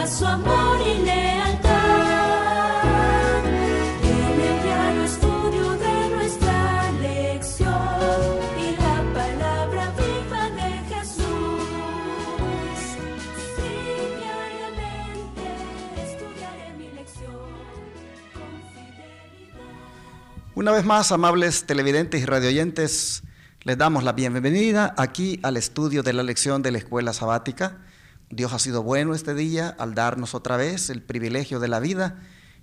su amor y lealtad. En el diario estudio de nuestra lección y la palabra viva de Jesús. Sí, diariamente estudiaré mi lección con fidelidad. Una vez más, amables televidentes y radioyentes, les damos la bienvenida aquí al estudio de la lección de la Escuela Sabática. Dios ha sido bueno este día al darnos otra vez el privilegio de la vida,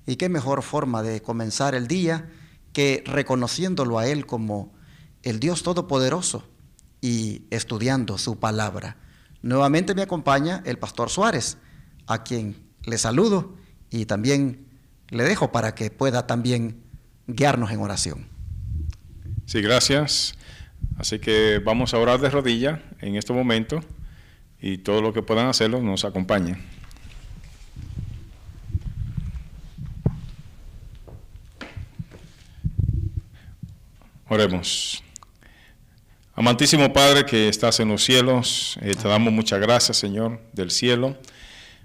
y qué mejor forma de comenzar el día que reconociéndolo a Él como el Dios Todopoderoso y estudiando su palabra. Nuevamente me acompaña el Pastor Suárez, a quien le saludo y también le dejo para que pueda también guiarnos en oración. Sí, gracias. Así que vamos a orar de rodillas en este momento y todo lo que puedan hacerlo nos acompañen. Oremos. Amantísimo Padre que estás en los cielos, te damos muchas gracias, Señor, del cielo,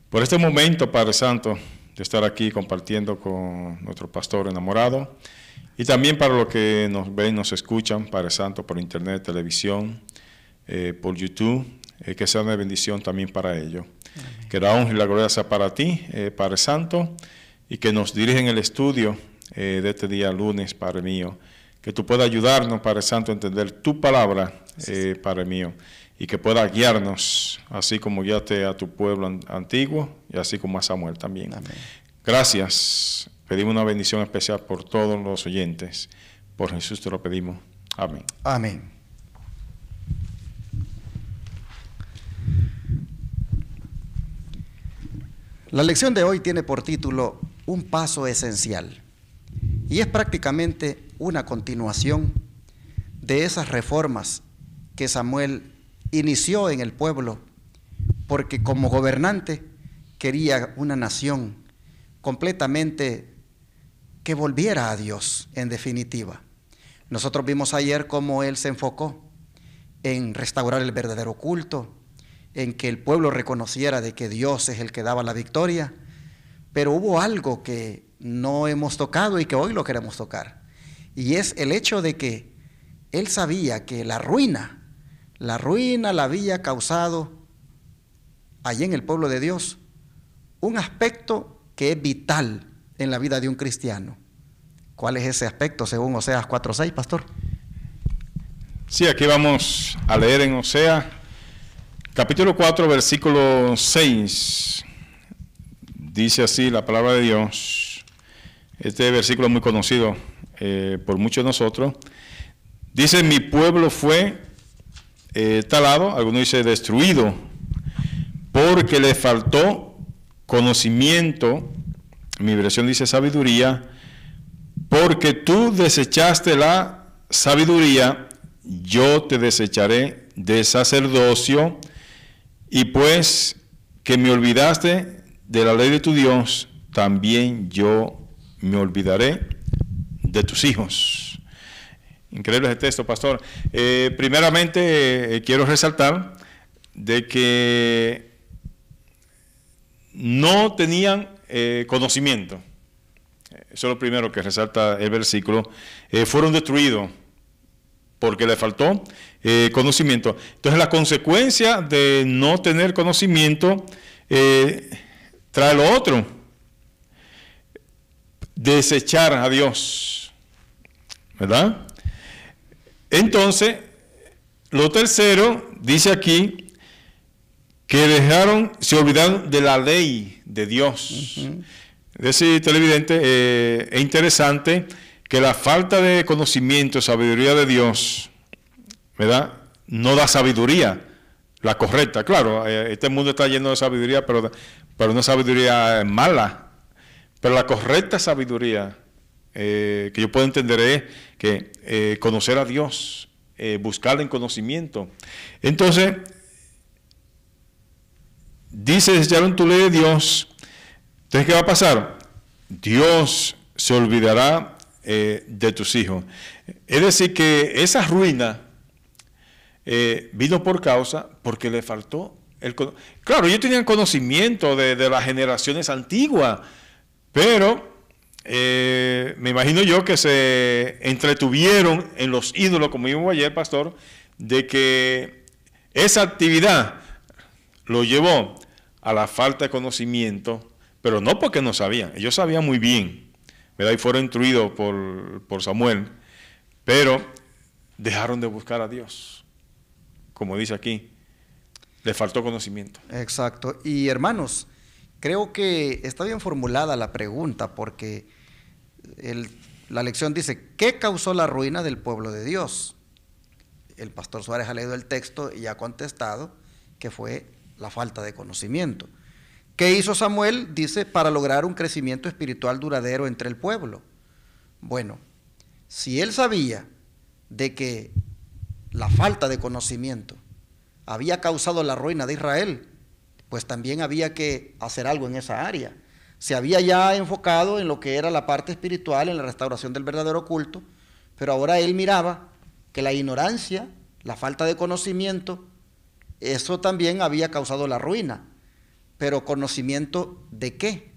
por este momento, Padre Santo, de estar aquí compartiendo con nuestro pastor enamorado, y también para los que nos ven, nos escuchan, Padre Santo, por internet, televisión, por YouTube, que sea una bendición también para ellos. Amén. Que la honra y la gloria sea para ti, Padre Santo, y que nos dirigen el estudio de este día lunes, Padre mío, que tú puedas ayudarnos, Padre Santo, a entender tu palabra, Padre mío, y que pueda guiarnos, así como guiaste a tu pueblo antiguo, y así como a Samuel también. Amén. Gracias. Pedimos una bendición especial por todos los oyentes. Por Jesús te lo pedimos. Amén. Amén. La lección de hoy tiene por título Un paso esencial, y es prácticamente una continuación de esas reformas que Samuel inició en el pueblo, porque como gobernante quería una nación completamente que volviera a Dios, en definitiva. Nosotros vimos ayer cómo él se enfocó en restaurar el verdadero culto, en que el pueblo reconociera de que Dios es el que daba la victoria, pero hubo algo que no hemos tocado y que hoy lo queremos tocar, y es el hecho de que él sabía que la ruina la había causado allí en el pueblo de Dios un aspecto que es vital en la vida de un cristiano. ¿Cuál es ese aspecto según Oseas 4:6, pastor? Sí, aquí vamos a leer en Oseas, capítulo 4, versículo 6. Dice así la palabra de Dios. Este versículo es muy conocido por muchos de nosotros. Dice, mi pueblo fue talado, algunos dicen destruido, porque le faltó conocimiento. Mi versión dice sabiduría, porque tú desechaste la sabiduría, yo te desecharé de sacerdocio, y pues que me olvidaste de la ley de tu Dios, también yo me olvidaré de tus hijos. Increíble ese texto, pastor. Primeramente quiero resaltar de que no tenían conocimiento. Eso es lo primero que resalta el versículo. Fueron destruidos porque le faltó conocimiento. Entonces la consecuencia de no tener conocimiento trae lo otro: desechar a Dios, ¿verdad? Entonces, lo tercero dice aquí que se olvidaron de la ley de Dios. Es decir, televidente, es interesante que la falta de conocimiento, sabiduría de Dios, ¿verdad?, no da sabiduría, la correcta. Claro, este mundo está lleno de sabiduría, pero una sabiduría mala. Pero la correcta sabiduría que yo puedo entender es que conocer a Dios, buscarle en conocimiento. Entonces, dice, desecharon tu ley de Dios. Entonces, ¿qué va a pasar? Dios se olvidará de tus hijos. Es decir, que esa ruina vino porque le faltó Claro, ellos tenían conocimiento de las generaciones antiguas, pero me imagino yo que se entretuvieron en los ídolos, como vimos ayer, pastor, de que esa actividad lo llevó a la falta de conocimiento, pero no porque no sabían, ellos sabían muy bien, ¿verdad? Y fueron instruidos por Samuel, pero dejaron de buscar a Dios, como dice aquí. Le faltó conocimiento. Exacto. Y hermanos, creo que está bien formulada la pregunta, porque la lección dice, ¿qué causó la ruina del pueblo de Dios? El pastor Suárez ha leído el texto y ha contestado que fue la falta de conocimiento. ¿Qué hizo Samuel? Dice, para lograr un crecimiento espiritual duradero entre el pueblo. Bueno, si él sabía de que la falta de conocimiento había causado la ruina de Israel, pues también había que hacer algo en esa área. Se había ya enfocado en lo que era la parte espiritual, en la restauración del verdadero culto, pero ahora él miraba que la ignorancia, la falta de conocimiento, eso también había causado la ruina. Pero ¿conocimiento de qué?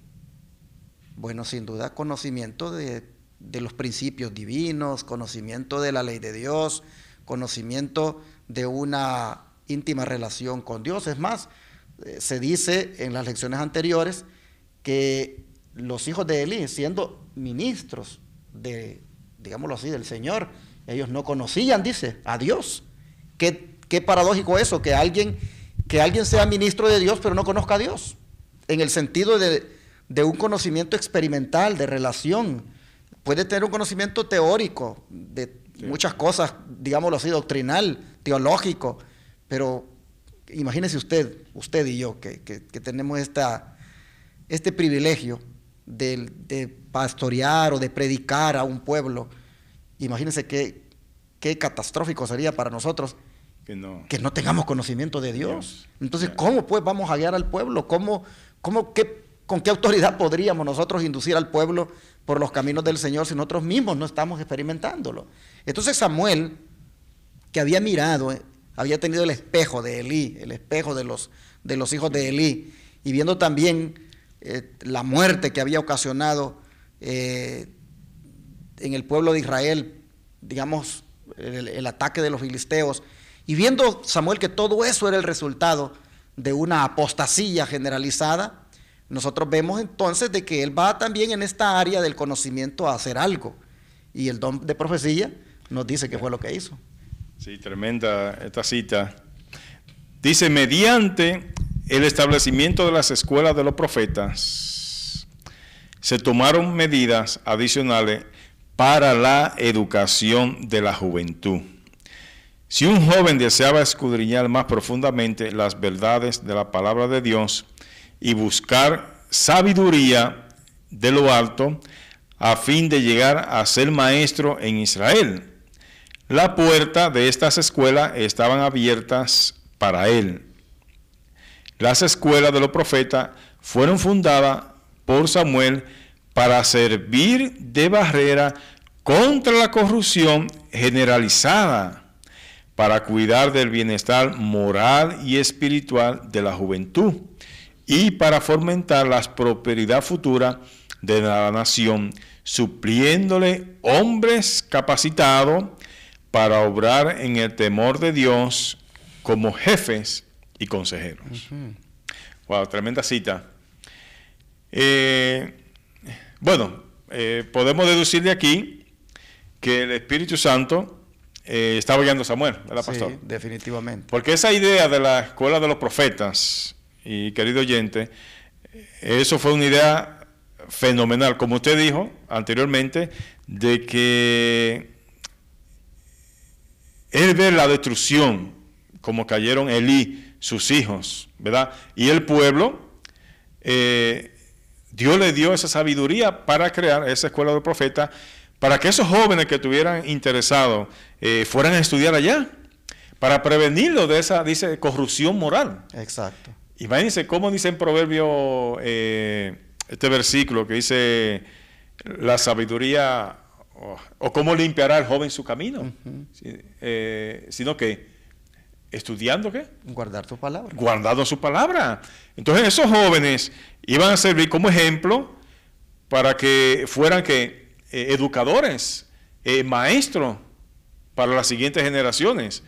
Bueno, sin duda conocimiento de los principios divinos, conocimiento de la ley de Dios, conocimiento de una íntima relación con Dios. Es más, se dice en las lecciones anteriores que los hijos de Elí, siendo ministros digámoslo así, del Señor, ellos no conocían, dice, a Dios. Qué paradójico eso, que alguien sea ministro de Dios pero no conozca a Dios, en el sentido de un conocimiento experimental, de relación. Puede tener un conocimiento teórico de muchas cosas, digámoslo así, doctrinal, teológico, pero imagínese usted y yo, que tenemos este privilegio de pastorear o de predicar a un pueblo. Imagínense qué catastrófico sería para nosotros que no tengamos conocimiento de Dios. Entonces, ¿cómo pues vamos a guiar al pueblo? ¿Con qué autoridad podríamos nosotros inducir al pueblo por los caminos del Señor si nosotros mismos no estamos experimentándolo? Entonces Samuel, que había mirado, había tenido el espejo de Elí, el espejo de los hijos de Elí, y viendo también la muerte que había ocasionado en el pueblo de Israel, digamos, el ataque de los filisteos, y viendo Samuel que todo eso era el resultado de una apostasía generalizada, nosotros vemos entonces de que él va también en esta área del conocimiento a hacer algo, y el don de profecía nos dice que fue lo que hizo. Sí, tremenda esta cita. Dice, mediante el establecimiento de las escuelas de los profetas, se tomaron medidas adicionales para la educación de la juventud. Si un joven deseaba escudriñar más profundamente las verdades de la palabra de Dios y buscar sabiduría de lo alto, a fin de llegar a ser maestro en Israel, la puerta de estas escuelas estaban abiertas para él. Las escuelas de los profetas fueron fundadas por Samuel para servir de barrera contra la corrupción generalizada, para cuidar del bienestar moral y espiritual de la juventud y para fomentar la prosperidad futura de la nación, supliéndole hombres capacitados para obrar en el temor de Dios como jefes y consejeros. Wow, tremenda cita. Podemos deducir de aquí que el Espíritu Santo estaba guiando a Samuel, ¿verdad, pastor? Sí, definitivamente. Porque esa idea de la escuela de los profetas, y querido oyente, eso fue una idea fenomenal, como usted dijo anteriormente, de que él ve la destrucción, como cayeron Elí, sus hijos, ¿verdad? Y el pueblo, Dios le dio esa sabiduría para crear esa escuela de profetas, para que esos jóvenes que estuvieran interesados fueran a estudiar allá, para prevenirlo de esa, dice, corrupción moral. Exacto. Imagínense cómo dice en Proverbio este versículo que dice la sabiduría, o cómo limpiará el joven su camino, sino que ¿Estudiando qué? Guardar tu palabra. Guardando su palabra. Entonces esos jóvenes iban a servir como ejemplo para que fueran educadores, maestros para las siguientes generaciones.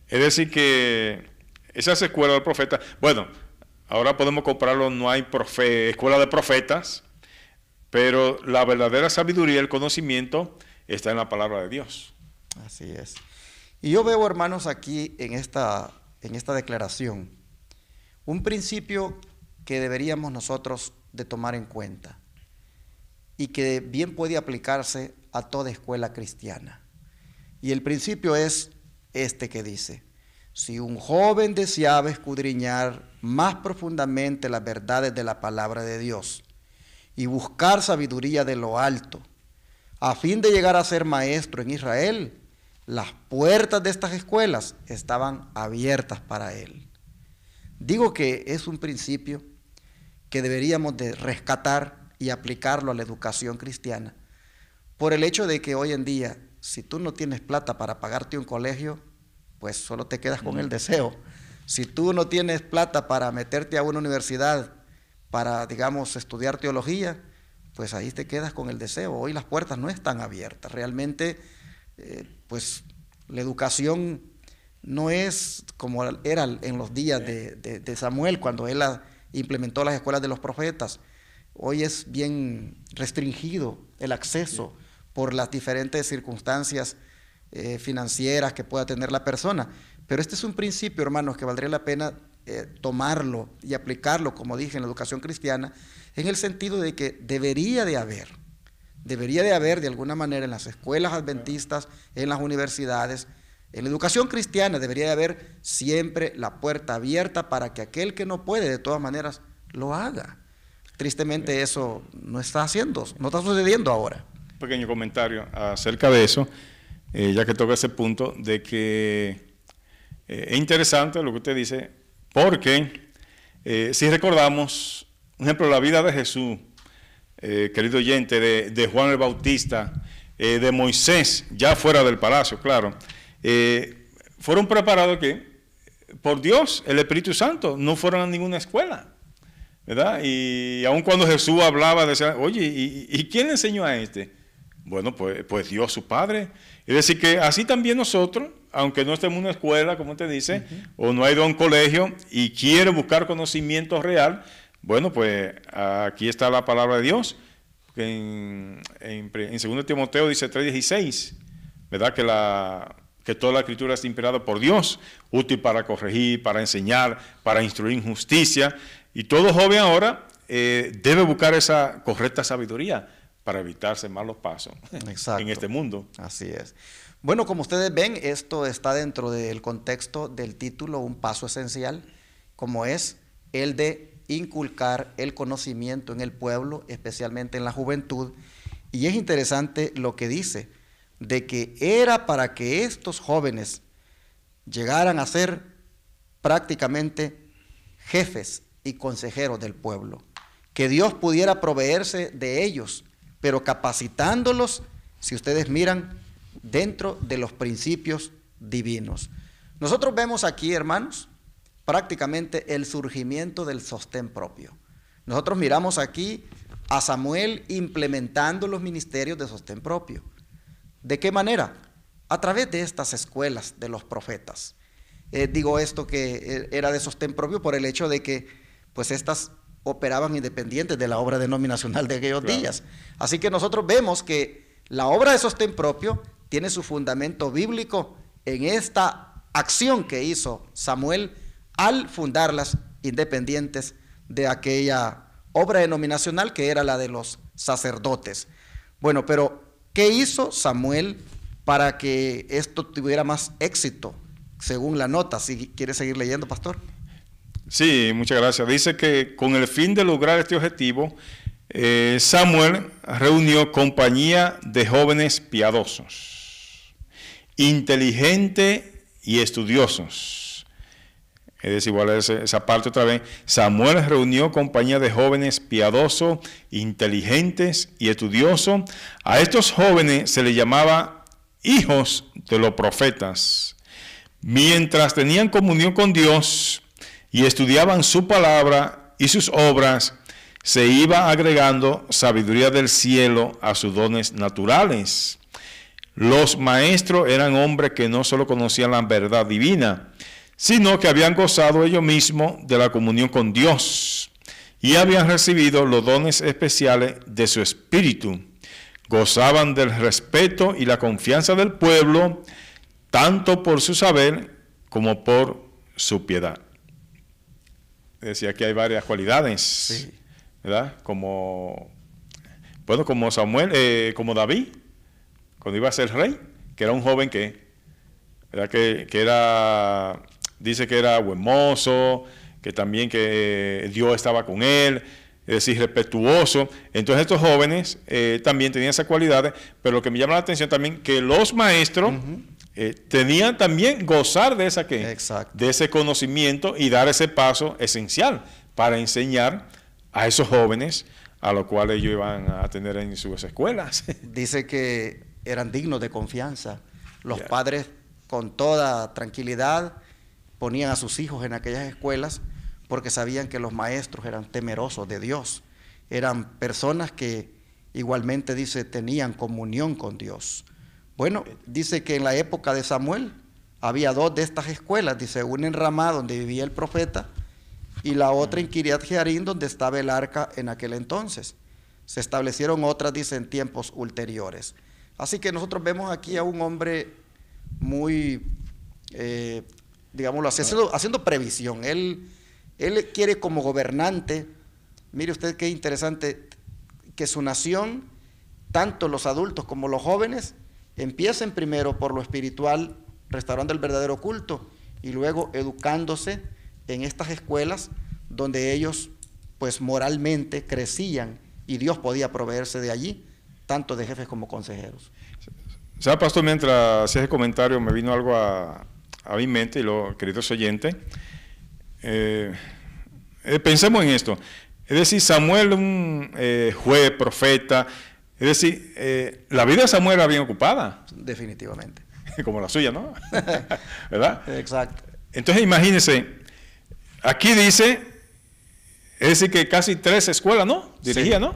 Es decir que esas escuelas de profetas, bueno, ahora podemos compararlo, no hay escuela de profetas, pero la verdadera sabiduría, el conocimiento está en la palabra de Dios. Así es. Y yo veo, hermanos, aquí en esta declaración, un principio que deberíamos nosotros de tomar en cuenta y que bien puede aplicarse a toda escuela cristiana. Y el principio es este que dice: si un joven deseaba escudriñar más profundamente las verdades de la palabra de Dios y buscar sabiduría de lo alto, a fin de llegar a ser maestro en Israel, las puertas de estas escuelas estaban abiertas para él. Digo que es un principio que deberíamos de rescatar y aplicarlo a la educación cristiana, por el hecho de que hoy en día, si tú no tienes plata para pagarte un colegio, pues solo te quedas con el deseo. Si tú no tienes plata para meterte a una universidad para, digamos, estudiar teología, pues ahí te quedas con el deseo. Hoy las puertas no están abiertas. Realmente, pues la educación no es como era en los días de Samuel, cuando él implementó las escuelas de los profetas. Hoy es bien restringido el acceso por las diferentes circunstancias financieras que pueda tener la persona. Pero este es un principio, hermanos, que valdría la pena tomarlo y aplicarlo, como dije, en la educación cristiana, en el sentido de que debería de haber de alguna manera en las escuelas adventistas, en las universidades, en la educación cristiana debería de haber siempre la puerta abierta para que aquel que no puede, de todas maneras, lo haga. Tristemente eso no está sucediendo ahora. Un pequeño comentario acerca de eso, ya que toca ese punto, de que es interesante lo que usted dice, porque si recordamos, por ejemplo, la vida de Jesús, querido oyente, de Juan el Bautista, de Moisés, ya fuera del palacio, claro, fueron preparados por Dios, el Espíritu Santo, no fueron a ninguna escuela, ¿verdad? Y aun cuando Jesús hablaba, decía, oye, ¿y quién le enseñó a este? Bueno, pues Dios, su Padre. Es decir, que así también nosotros, aunque no estemos en una escuela, como te dice, o no ha ido a un colegio y quiere buscar conocimiento real, bueno, pues aquí está la palabra de Dios. En 2 Timoteo dice 3:16, ¿verdad? Que toda la escritura es inspirada por Dios, útil para corregir, para enseñar, para instruir en justicia. Y todo joven ahora debe buscar esa correcta sabiduría para evitarse malos pasos en este mundo. Así es. Bueno, como ustedes ven, esto está dentro del contexto del título, un paso esencial, como es el de inculcar el conocimiento en el pueblo, especialmente en la juventud. Y es interesante lo que dice, de que era para que estos jóvenes llegaran a ser prácticamente jefes y consejeros del pueblo, que Dios pudiera proveerse de ellos, pero capacitándolos, si ustedes miran, dentro de los principios divinos. Nosotros vemos aquí, hermanos, prácticamente el surgimiento del sostén propio. Nosotros miramos aquí a Samuel implementando los ministerios de sostén propio. ¿De qué manera? A través de estas escuelas de los profetas. Digo esto que era de sostén propio por el hecho de que pues estas operaban independientes de la obra denominacional de aquellos días. Así que nosotros vemos que la obra de sostén propio tiene su fundamento bíblico en esta acción que hizo Samuel al fundarlas independientes de aquella obra denominacional que era la de los sacerdotes. Bueno, pero ¿qué hizo Samuel para que esto tuviera más éxito? Según la nota, si quiere seguir leyendo, pastor. Sí, muchas gracias. Dice que con el fin de lograr este objetivo, Samuel reunió compañía de jóvenes piadosos, inteligentes y estudiosos. Es decir, igual esa parte otra vez. Samuel reunió compañía de jóvenes piadosos, inteligentes y estudiosos. A estos jóvenes se les llamaba hijos de los profetas. Mientras tenían comunión con Dios y estudiaban su palabra y sus obras, se iba agregando sabiduría del cielo a sus dones naturales. Los maestros eran hombres que no solo conocían la verdad divina, sino que habían gozado ellos mismos de la comunión con Dios y habían recibido los dones especiales de su espíritu. Gozaban del respeto y la confianza del pueblo, tanto por su saber como por su piedad. Decía que hay varias cualidades, sí, ¿verdad? Como Samuel, como David, cuando iba a ser rey, que era un joven ¿verdad? Que era, dice que era buen mozo, que también que Dios estaba con él, es decir, respetuoso. Entonces estos jóvenes también tenían esas cualidades, pero lo que me llama la atención también, que los maestros tenían también gozar de de ese conocimiento y dar ese paso esencial para enseñar a esos jóvenes a los cuales ellos iban a tener en sus escuelas. Dice que eran dignos de confianza. Los padres con toda tranquilidad ponían a sus hijos en aquellas escuelas porque sabían que los maestros eran temerosos de Dios. Eran personas que igualmente, dice, tenían comunión con Dios. Bueno, dice que en la época de Samuel había dos de estas escuelas, dice, una en Ramá, donde vivía el profeta, y la otra en Kiriat Jearim, donde estaba el arca en aquel entonces. Se establecieron otras, dice, en tiempos ulteriores. Así que nosotros vemos aquí a un hombre muy, digámoslo así, haciendo previsión. Él quiere como gobernante, mire usted qué interesante, que su nación, tanto los adultos como los jóvenes, empiecen primero por lo espiritual, restaurando el verdadero culto, y luego educándose en estas escuelas donde ellos pues moralmente crecían y Dios podía proveerse de allí, tanto de jefes como consejeros. ¿Sabe, pastor? Mientras hacía ese comentario me vino algo a mi mente, y los queridos oyentes, pensemos en esto. Es decir, Samuel, un juez, profeta, es decir, la vida de Samuel era bien ocupada. Definitivamente. Como la suya, ¿no? ¿Verdad? Exacto. Entonces imagínense, aquí dice, es decir, que casi 3 escuelas, ¿no? Dirigía, sí, ¿no?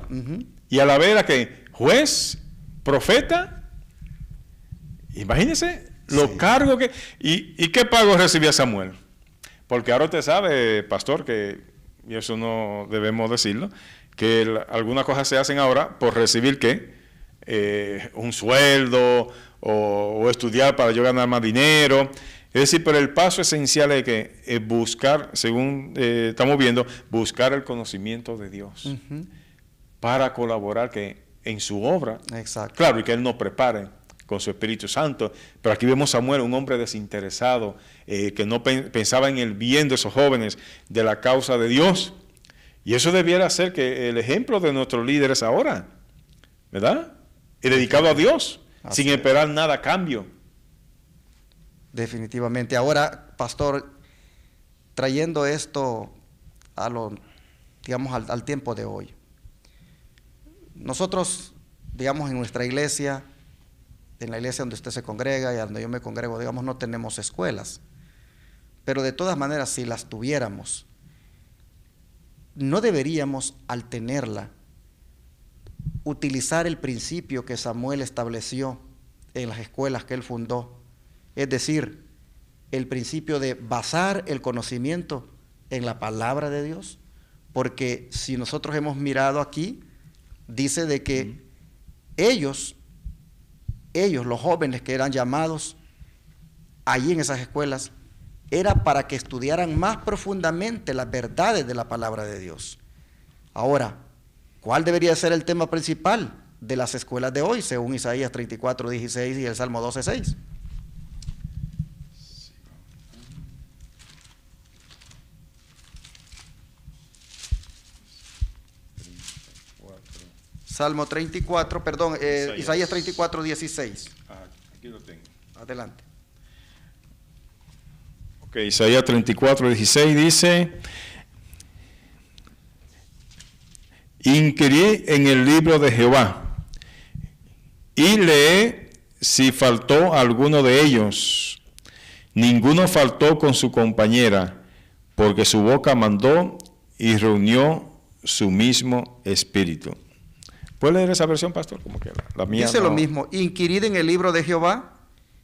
Y a la vez era que juez, profeta, imagínense los cargos que... ¿Y qué pago recibía Samuel? Porque ahora usted sabe, pastor, que, y eso no debemos decirlo, que algunas cosas se hacen ahora por recibir, ¿qué? Un sueldo o estudiar para yo ganar más dinero. Es decir, pero el paso esencial es que buscar, según estamos viendo, buscar el conocimiento de Dios para colaborar en su obra. Exacto. Claro, y que Él nos prepare con su Espíritu Santo. Pero aquí vemos a Samuel, un hombre desinteresado, que no pensaba en el bien de esos jóvenes, de la causa de Dios. Y eso debiera ser que el ejemplo de nuestros líderes ahora, ¿verdad? Y dedicado a Dios, sin esperar nada a cambio. Definitivamente. Ahora, pastor, trayendo esto digamos, al tiempo de hoy. Nosotros, digamos, en nuestra iglesia, en la iglesia donde usted se congrega y donde yo me congrego, digamos, no tenemos escuelas. Pero de todas maneras, si las tuviéramos, no deberíamos, al tenerla, utilizar el principio que Samuel estableció en las escuelas que él fundó. Es decir, el principio de basar el conocimiento en la palabra de Dios, porque si nosotros hemos mirado aquí, dice de que ellos, los jóvenes que eran llamados allí en esas escuelas, era para que estudiaran más profundamente las verdades de la palabra de Dios. Ahora, ¿cuál debería ser el tema principal de las escuelas de hoy, según Isaías 34:16 y el Salmo 12:6? Salmo 34, perdón, Isaías 34:16. Aquí lo tengo. Adelante. Ok, Isaías 34:16 dice: Inquirí en el libro de Jehová y leé si faltó alguno de ellos, Ninguno faltó con su compañera, porque su boca mandó y reunió su mismo espíritu. ¿Puede leer esa versión, pastor? Como que la mía Dice no. lo mismo: inquirid en el libro de Jehová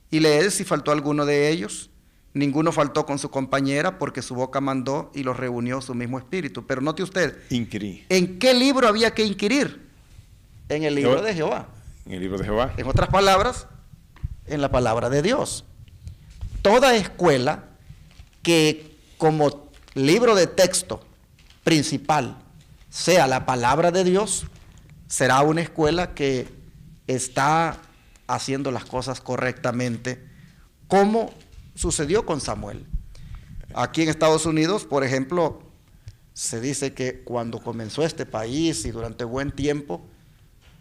y leed si faltó alguno de ellos. Ninguno faltó con su compañera, porque su boca mandó y los reunió su mismo espíritu. Pero note usted, Inquirí. ¿en qué libro había que inquirir? En el libro de Jehová. En el libro de Jehová. En otras palabras, en la palabra de Dios. Toda escuela que como libro de texto principal sea la palabra de Dios, será una escuela que está haciendo las cosas correctamente, como sucedió con Samuel. Aquí en Estados Unidos, por ejemplo, se dice que cuando comenzó este país y durante buen tiempo,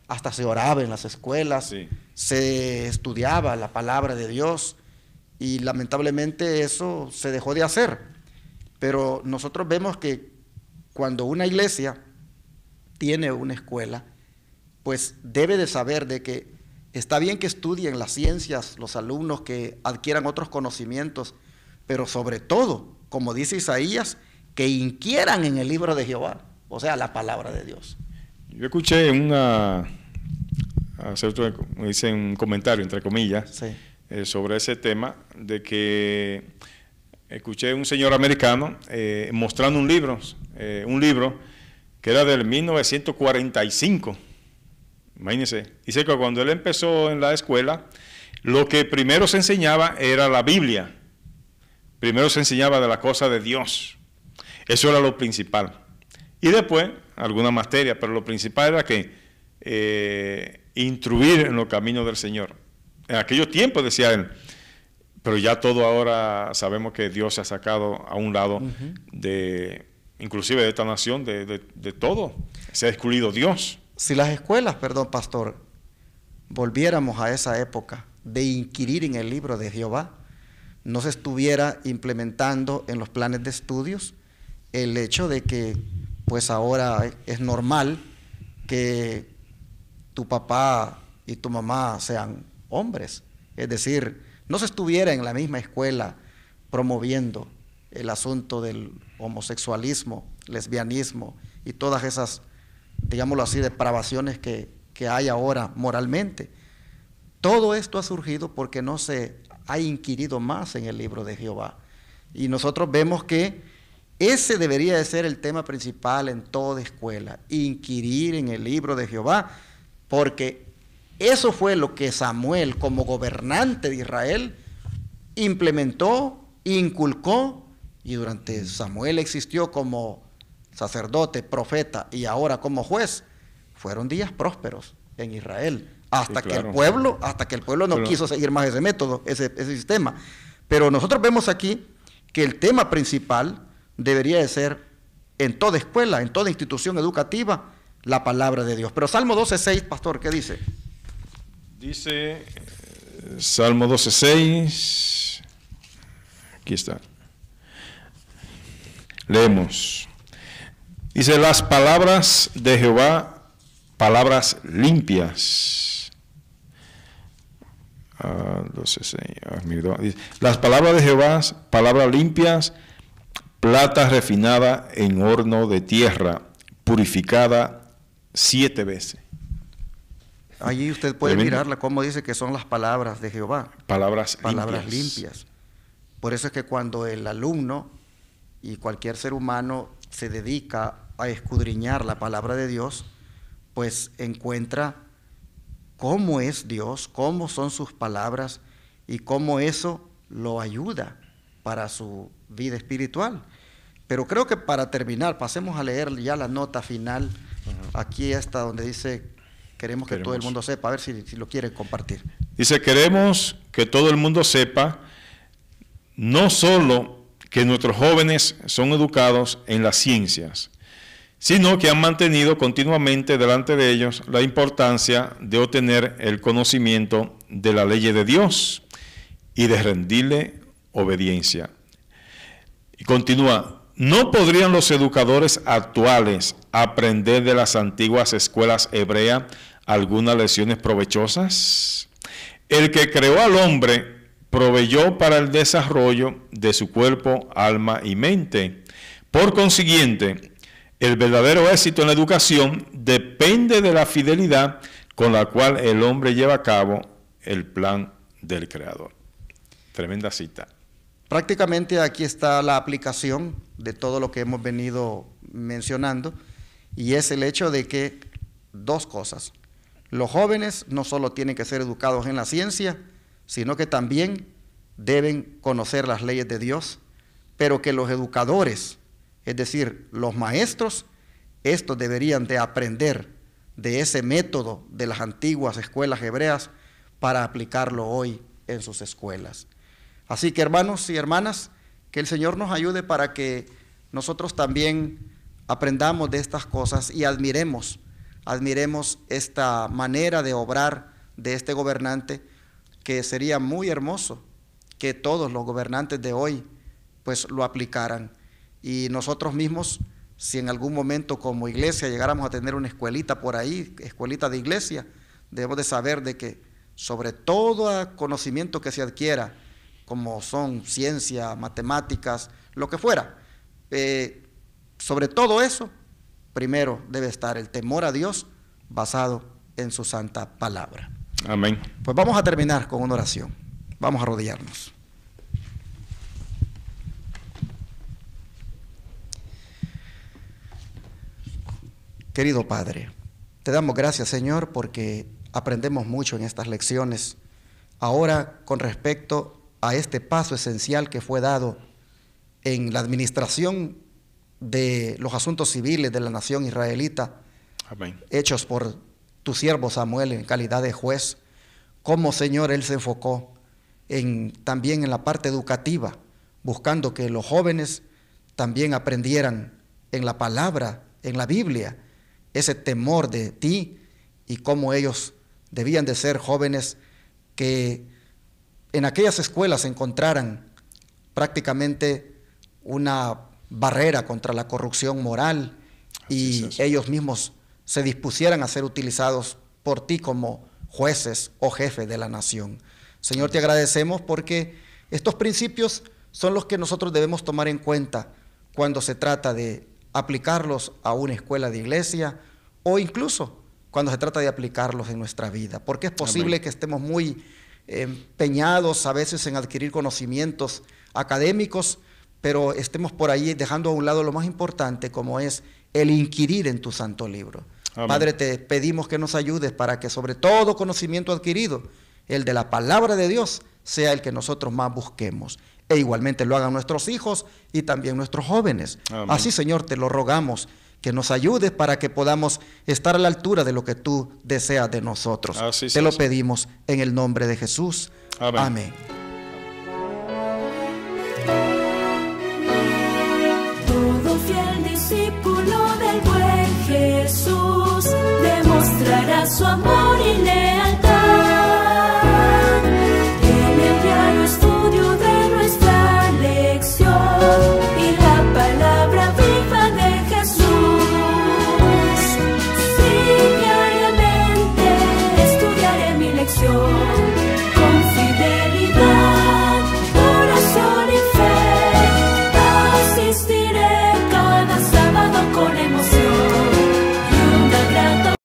hasta se oraba en las escuelas, Sí. se estudiaba la palabra de Dios, y lamentablemente eso se dejó de hacer. Pero nosotros vemos que cuando una iglesia tiene una escuela, pues debe de saber de que está bien que estudien las ciencias los alumnos, que adquieran otros conocimientos, pero sobre todo, como dice Isaías, que inquieran en el libro de Jehová, o sea, la palabra de Dios. Yo escuché dice un comentario, entre comillas, Sí. sobre ese tema, de que escuché un señor americano mostrando un libro que era del 1945. Imagínense. Dice que cuando él empezó en la escuela, lo que primero se enseñaba era la Biblia. Primero se enseñaba de la cosa de Dios. Eso era lo principal. Y después, alguna materia, pero lo principal era que instruir en los caminos del Señor. En aquellos tiempos, decía él, pero ya todo ahora sabemos que Dios se ha sacado a un lado inclusive de esta nación, de todo. Se ha excluido Dios. Si las escuelas, perdón, pastor, volviéramos a esa época de inquirir en el libro de Jehová, no se estuviera implementando en los planes de estudios el hecho de que pues ahora es normal que tu papá y tu mamá sean hombres. Es decir, no se estuviera en la misma escuela promoviendo el asunto del homosexualismo, lesbianismo y todas esas, digámoslo así, depravaciones que hay ahora moralmente. Todo esto ha surgido porque no se ha inquirido más en el libro de Jehová. Y nosotros vemos que ese debería de ser el tema principal en toda escuela, inquirir en el libro de Jehová, porque eso fue lo que Samuel, como gobernante de Israel, implementó, inculcó, y durante Samuel existió como sacerdote, profeta y ahora como juez. Fueron días prósperos en Israel, hasta Sí, que claro. el pueblo no quiso seguir más ese método, ese sistema. Pero nosotros vemos aquí que el tema principal debería de ser en toda escuela, en toda institución educativa, la palabra de Dios. Pero Salmo 12:6, pastor, ¿qué dice? Dice Salmo 12:6. Aquí está. Leemos. Dice: las palabras de Jehová, palabras limpias. 12:6. Dice: las palabras de Jehová, palabras limpias, plata refinada en horno de tierra, purificada 7 veces. Allí usted puede Tremendo. mirarla, cómo dice que son las palabras de Jehová, Palabras limpias. Por eso es que cuando el alumno y cualquier ser humano se dedica a escudriñar la palabra de Dios, pues encuentra cómo es Dios, cómo son sus palabras y cómo eso lo ayuda para su vida espiritual. Pero creo que para terminar, pasemos a leer ya la nota final. Aquí está donde dice: queremos que todo el mundo sepa. A ver si lo quieren compartir. Dice: queremos que todo el mundo sepa no solo que nuestros jóvenes son educados en las ciencias, sino que han mantenido continuamente delante de ellos la importancia de obtener el conocimiento de la ley de Dios y de rendirle obediencia. Y continúa: ¿no podrían los educadores actuales aprender de las antiguas escuelas hebreas algunas lecciones provechosas? El que creó al hombre proveyó para el desarrollo de su cuerpo, alma y mente. Por consiguiente, el verdadero éxito en la educación depende de la fidelidad con la cual el hombre lleva a cabo el plan del Creador. Tremenda cita. Prácticamente aquí está la aplicación de todo lo que hemos venido mencionando, y es el hecho de que dos cosas. Los jóvenes no solo tienen que ser educados en la ciencia, sino que también deben conocer las leyes de Dios, pero que los educadores, es decir, los maestros, estos deberían de aprender de ese método de las antiguas escuelas hebreas para aplicarlo hoy en sus escuelas. Así que, hermanos y hermanas, que el Señor nos ayude para que nosotros también aprendamos de estas cosas y admiremos esta manera de obrar de este gobernante, que sería muy hermoso que todos los gobernantes de hoy pues lo aplicaran. Y nosotros mismos, si en algún momento como iglesia llegáramos a tener una escuelita por ahí, escuelita de iglesia, debemos de saber de que sobre todo conocimiento que se adquiera, como son ciencia, matemáticas, lo que fuera, sobre todo eso, primero debe estar el temor a Dios basado en su santa palabra. Amén. Pues vamos a terminar con una oración. Vamos a arrodillarnos. Querido Padre, te damos gracias, Señor, porque aprendemos mucho en estas lecciones. Ahora, con respecto a este paso esencial que fue dado en la administración de los asuntos civiles de la nación israelita, Amén, hechos por tu siervo Samuel en calidad de juez, cómo, Señor, él se enfocó también en la parte educativa, buscando que los jóvenes también aprendieran en la palabra, en la Biblia, ese temor de ti, y cómo ellos debían de ser jóvenes que en aquellas escuelas encontraran prácticamente una barrera contra la corrupción moral, y ellos mismos se dispusieran a ser utilizados por ti como jueces o jefes de la nación. Señor, te agradecemos porque estos principios son los que nosotros debemos tomar en cuenta cuando se trata de aplicarlos a una escuela de iglesia, o incluso cuando se trata de aplicarlos en nuestra vida, porque es posible Amén. que estemos muy empeñados a veces en adquirir conocimientos académicos, pero estemos por ahí dejando a un lado lo más importante, como es el inquirir en tu santo libro. Amén. Padre, te pedimos que nos ayudes para que sobre todo conocimiento adquirido, el de la palabra de Dios, sea el que nosotros más busquemos. E igualmente lo hagan nuestros hijos y también nuestros jóvenes. Amén. Así, Señor, te lo rogamos, que nos ayudes para que podamos estar a la altura de lo que tú deseas de nosotros. Así te sea. lo pedimos en el nombre de Jesús. Amén. Amén.